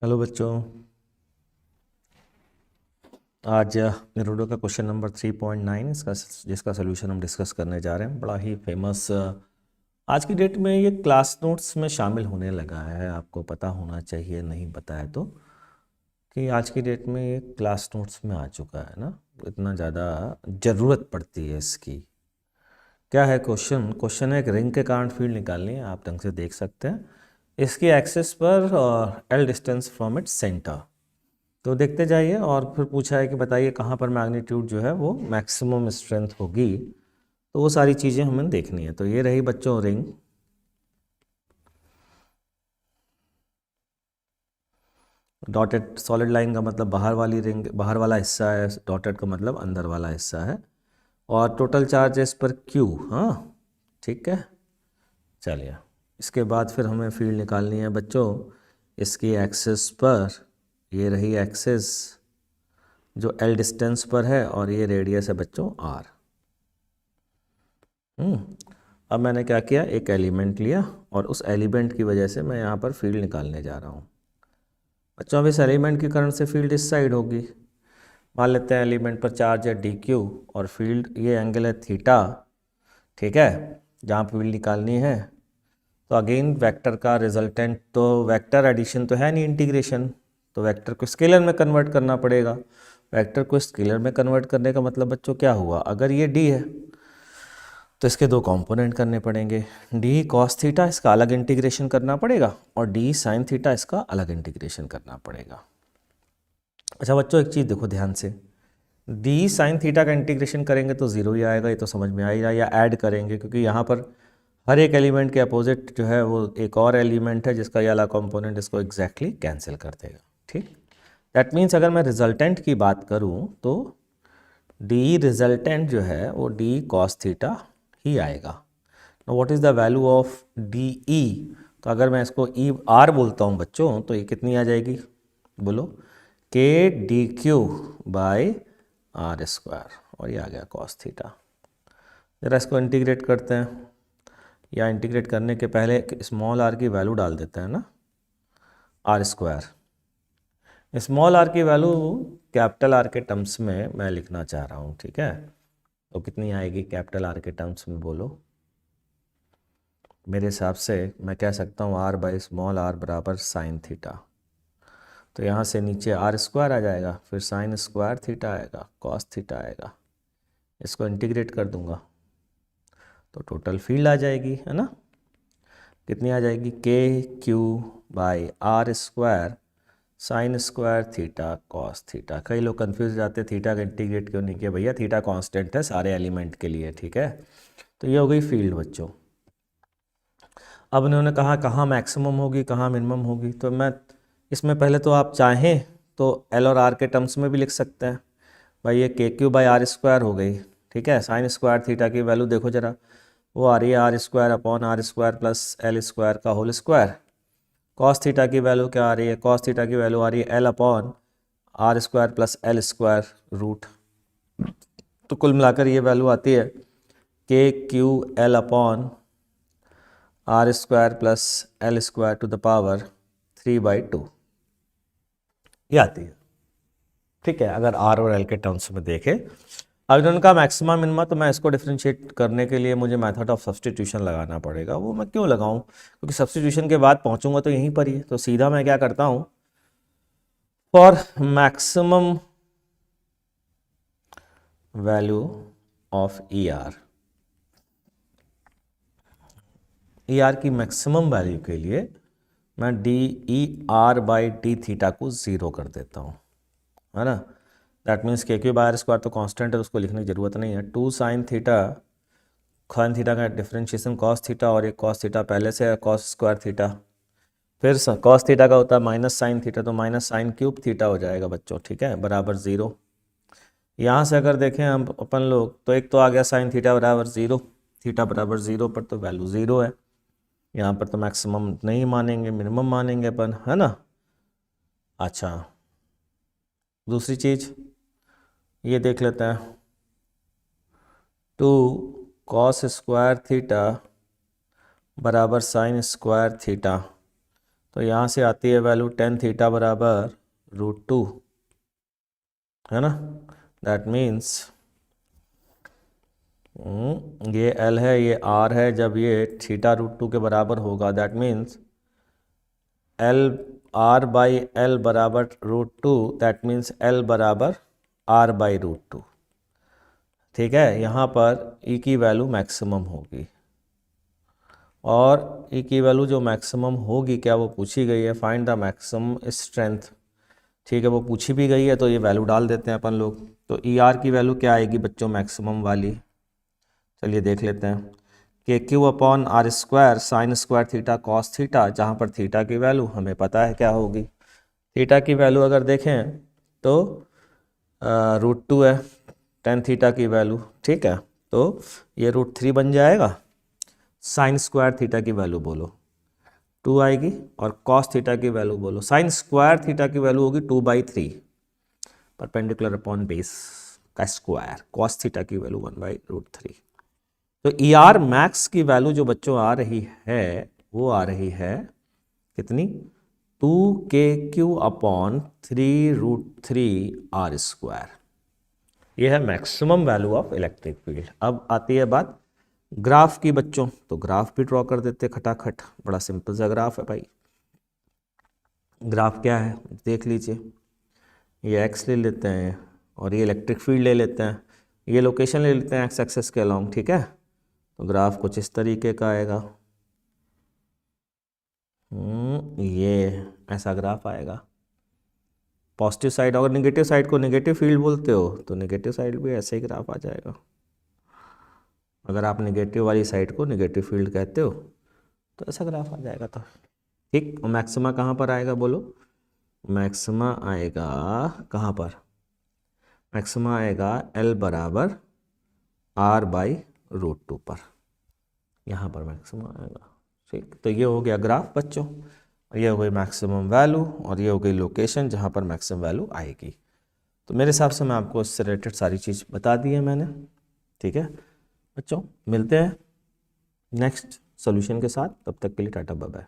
Hello बच्चों। आज निरूडो का क्वेश्चन नंबर 3.9 इसका जिसका सोल्यूशन हम डिस्कस करने जा रहे हैं। बड़ा ही फेमस आज की डेट में ये क्लास नोट्स में शामिल होने लगा है। आपको पता होना चाहिए, नहीं पता है तो, कि आज की डेट में ये क्लास नोट्स में आ चुका है ना। इतना ज़्यादा ज़रूरत पड़ती है इसकी। क्या है क्वेश्चन? क्वेश्चन है एक रिंग के कारण फील्ड निकालनी है। आप ढंग से देख सकते हैं इसकी एक्सिस पर L distance from its centre. तो देखते जाइए और फिर पूछा है कि बताइए कहाँ पर मैग्नीट्यूड जो है वो मैक्सिमम स्ट्रेंथ होगी। तो वो सारी चीज़ें हमें देखनी है। तो ये रही बच्चों रिंग। डॉटेड सॉलिड लाइन का मतलब बाहर वाली रिंग, बाहर वाला हिस्सा है। डॉटेड का मतलब अंदर वाला हिस्सा है। और टोटल चार्ज है इस पर Q। हाँ, ठीक है। चलिए, इसके बाद फिर हमें फील्ड निकालनी है बच्चों इसकी एक्सिस पर। ये रही एक्सिस जो L डिस्टेंस पर है और ये रेडियस है बच्चों R। अब मैंने क्या किया, एक एलिमेंट लिया और उस एलिमेंट की वजह से मैं यहाँ पर फील्ड निकालने जा रहा हूँ बच्चों। अब इस एलिमेंट के कारण से फील्ड इस साइड होगी। मान लेते हैं एलिमेंट पर चार्ज है DQ और फील्ड ये एंगल है थीटा, ठीक है, जहाँ फील्ड निकालनी है। तो अगेन वेक्टर का रिजल्टेंट, तो वेक्टर एडिशन तो है नहीं, इंटीग्रेशन। तो वेक्टर को स्केलर में कन्वर्ट करना पड़ेगा। वेक्टर को स्केलर में कन्वर्ट करने का मतलब बच्चों क्या हुआ, अगर ये D है तो इसके दो कंपोनेंट करने पड़ेंगे। डी कॉस थीटा इसका अलग इंटीग्रेशन करना पड़ेगा और डी साइन थीटा इसका अलग इंटीग्रेशन करना पड़ेगा। अच्छा बच्चों, एक चीज़ देखो ध्यान से, डी साइन थीटा का इंटीग्रेशन करेंगे तो ज़ीरो ही आएगा, ये तो समझ में आएगा। या ऐड करेंगे क्योंकि यहाँ पर हर एक एलिमेंट के अपोजिट जो है वो एक और एलिमेंट है जिसका ये वाला कंपोनेंट इसको एग्जैक्टली कैंसिल कर देगा। ठीक, दैट मीन्स अगर मैं रिजल्टेंट की बात करूँ तो डी रिजल्टेंट जो है वो डी कॉस थीटा ही आएगा। What is the value of D E? तो अगर मैं इसको ई आर बोलता हूँ बच्चों तो ये कितनी आ जाएगी, बोलो, K D Q by R square, और ये आ गया कॉस थीटा। ज़रा इसको इंटीग्रेट करते हैं, या इंटीग्रेट करने के पहले स्मॉल आर की वैल्यू डाल देते हैं ना, आर स्क्वायर। स्मॉल आर की वैल्यू कैपिटल आर के टर्म्स में मैं लिखना चाह रहा हूँ, ठीक है। तो कितनी आएगी कैपिटल आर के टर्म्स में, बोलो। मेरे हिसाब से मैं कह सकता हूँ आर बाई स्मॉल आर बराबर साइन थीटा। तो यहाँ से नीचे आर स्क्वायर आ जाएगा, फिर साइन स्क्वायर थीटा आएगा, कॉस थीटा आएगा। इसको इंटीग्रेट कर दूंगा तो टोटल फील्ड आ जाएगी, है ना। कितनी आ जाएगी, K Q by R square sine square theta cos theta. कई लोग कंफ्यूज हो जाते हैं थीटा का इंटीग्रेट क्यों नहीं किया। भैया थीटा कांस्टेंट है सारे एलिमेंट के लिए, ठीक है। तो ये हो गई फील्ड बच्चों। अब उन्होंने कहा कहाँ मैक्सिमम होगी कहाँ मिनिमम होगी, तो मैं इसमें पहले तो आप चाहें तो एल और आर के टर्म्स में भी लिख सकते हैं। भाई ये के क्यू बाई आर स्क्वायर हो गई, ठीक है। साइन स्क्वायर थीटा की वैल्यू देखो जरा, वो आ रही है R square upon R square plus L square का होल स्क्वायर। कॉस थीटा की वैल्यू क्या आ रही है, कॉस थीटा की वैल्यू आ रही है L upon R square plus L square root. तो कुल मिलाकर ये वैल्यू आती है K Q L upon R square plus L square to the power 3/2, ये आती है, ठीक है, अगर आर और एल के टर्म्स में देखें। अब इन्होंने कहा मैक्सिमम मिनिमा, तो मैं इसको डिफ्रेंशिएट करने के लिए मुझे मेथड ऑफ सब्सटीट्यूशन लगाना पड़ेगा। वो मैं क्यों लगाऊं, क्योंकि सब्सटीट्यूशन के बाद पहुंचूंगा तो यहीं पर ही है। तो सीधा मैं क्या करता हूं, for maximum value of E R की मैक्सिमम वैल्यू के लिए मैं D E R by D theta को ज़ीरो कर देता हूँ, है ना। दैट मीन्स के क्यू बाई आर स्क्वायर तो कांस्टेंट है, उसको लिखने की ज़रूरत नहीं है। 2 साइन थीटा, साइन थीटा का डिफरेंशिएशन कॉस थीटा, और एक कॉस थीटा पहले से है कॉस स्क्वायर थीटा। फिर कॉस थीटा का होता है माइनस साइन थीटा, तो माइनस साइन क्यूब थीटा हो जाएगा बच्चों, ठीक है, बराबर ज़ीरो। यहाँ से अगर देखें हम अपन लोग तो एक तो आ गया साइन थीटा बराबर ज़ीरो, थीटा बराबर ज़ीरो पर तो वैल्यू ज़ीरो है। यहाँ पर तो मैक्सिमम नहीं मानेंगे, मिनिमम मानेंगे अपन, है ना। अच्छा, दूसरी चीज़ ये देख लेते हैं, 2 कॉस स्क्वायर थीटा बराबर साइन स्क्वायर थीटा। तो यहाँ से आती है वैल्यू टेन थीटा बराबर √2, है ना। दैट मीन्स ये L है, ये R है, जब ये थीटा √2 के बराबर होगा दैट मीन्स R/L बराबर √2, दैट मीन्स L बराबर R/√2। ठीक है, यहाँ पर E की वैल्यू मैक्सिमम होगी, और E की वैल्यू जो मैक्सिमम होगी, क्या वो पूछी गई है, फाइंड द मैक्सिमम स्ट्रेंथ। ठीक है, वो पूछी भी गई है, तो ये वैल्यू डाल देते हैं अपन लोग। तो ER की वैल्यू क्या आएगी बच्चों, मैक्सिमम वाली, चलिए देख लेते हैं। KQ/R² sign square theta cos theta, जहाँ पर थीटा की वैल्यू हमें पता है क्या होगी। थीटा की वैल्यू अगर देखें तो √2 है, टेन थीटा की वैल्यू, ठीक है, तो ये √3 बन जाएगा। साइन स्क्वायर थीटा की वैल्यू बोलो 2 आएगी, और कॉस थीटा की वैल्यू बोलो, साइन स्क्वायर थीटा की वैल्यू होगी 2/3 परपेंडिकुलर अपॉन बेस का स्क्वायर, कॉस थीटा की वैल्यू 1/√3। तो ER मैक्स की वैल्यू जो बच्चों आ रही है वो आ रही है कितनी, 2KQ/3√3R²। ये है maximum value of electric field. अब आती है बात ग्राफ की बच्चों, तो ग्राफ भी ड्रॉ कर देते खटाखट, बड़ा सिंपल सा ग्राफ है भाई। ग्राफ क्या है देख लीजिए, ये x ले लेते हैं और ये इलेक्ट्रिक फील्ड ले लेते हैं, ये लोकेशन ले लेते हैं x एक्सेस के अलोंग, ठीक है। तो ग्राफ कुछ इस तरीके का आएगा, ये ऐसा ग्राफ आएगा। पॉजिटिव साइड, अगर नेगेटिव साइड को नेगेटिव फील्ड बोलते हो तो नेगेटिव साइड भी ऐसे ही ग्राफ आ जाएगा। अगर आप नेगेटिव वाली साइड को नेगेटिव फील्ड कहते हो तो ऐसा ग्राफ आ जाएगा। तो ठीक, मैक्सिमा कहाँ पर आएगा बोलो, मैक्सिमा आएगा कहाँ पर, मैक्सिमा आएगा L बराबर R/√2 पर, यहाँ पर मैक्सिमम आएगा। ठीक, तो ये हो गया ग्राफ बच्चों, ये हो गई मैक्सिमम वैल्यू, और ये हो गई लोकेशन जहाँ पर मैक्सिमम वैल्यू आएगी। तो मेरे हिसाब से मैं आपको इससे रिलेटेड सारी चीज़ बता दी है मैंने। ठीक है बच्चों, मिलते हैं नेक्स्ट सॉल्यूशन के साथ, तब तक के लिए टाटा बाय बाय।